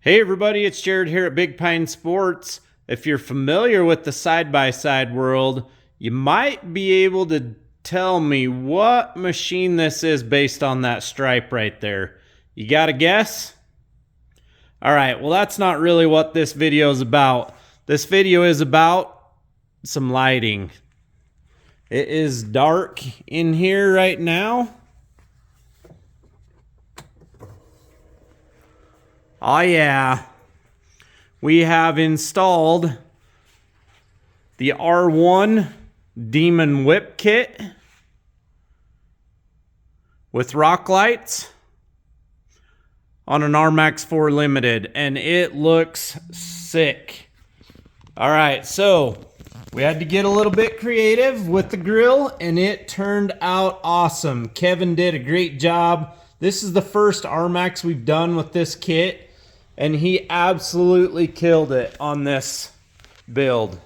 Hey everybody, it's Jared here at Big Pine Sports. If you're familiar with the side-by-side world, you might be able to tell me what machine this is based on that stripe right there. You got a guess? All right, well that's not really what this video is about. This video is about some lighting. It is dark in here right now. Oh yeah, we have installed the R1 Demon Whip Kit with rock lights on an RMAX4 Limited, and it looks sick. All right, so we had to get a little bit creative with the grill, and it turned out awesome. Kevin did a great job. This is the first RMAX we've done with this kit, and he absolutely killed it on this build.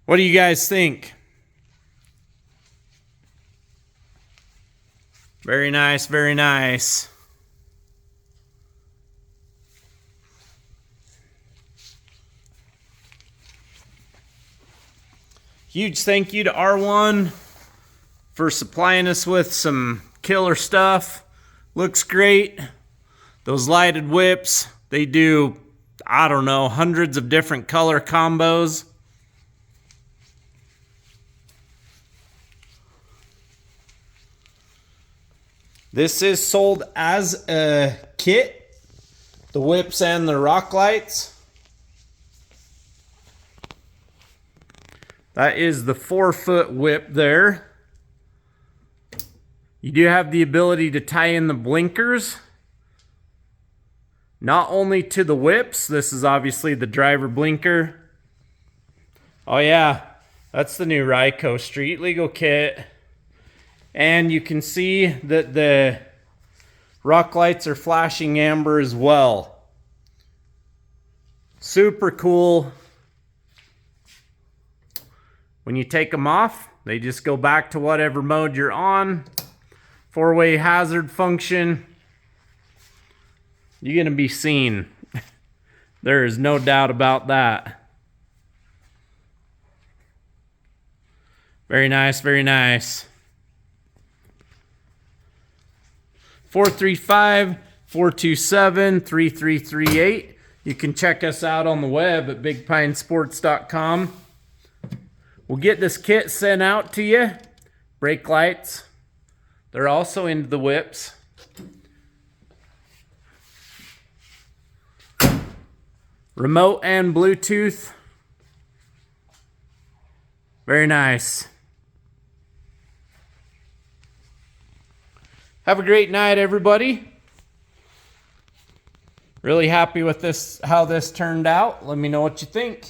What do you guys think? Very nice, very nice. Huge thank you to R1 for supplying us with some killer stuff. Looks great. Those lighted whips, they do, I don't know, hundreds of different color combos. This is sold as a kit, the whips and the rock lights. That is the 4-foot whip there. You do have the ability to tie in the blinkers, not only to the whips. This is obviously the driver blinker. Oh yeah, that's the new Ryco Street Legal kit. And you can see that the rock lights are flashing amber as well. Super cool. When you take them off, they just go back to whatever mode you're on. 4-way hazard function. You're gonna be seen. There is no doubt about that. Very nice, very nice. 435-427-3338. You can check us out on the web at bigpinesports.com. We'll get this kit sent out to you. Brake lights. They're also into the whips. Remote and Bluetooth. Very nice. Have a great night, everybody. Really happy with this, how this turned out. Let me know what you think.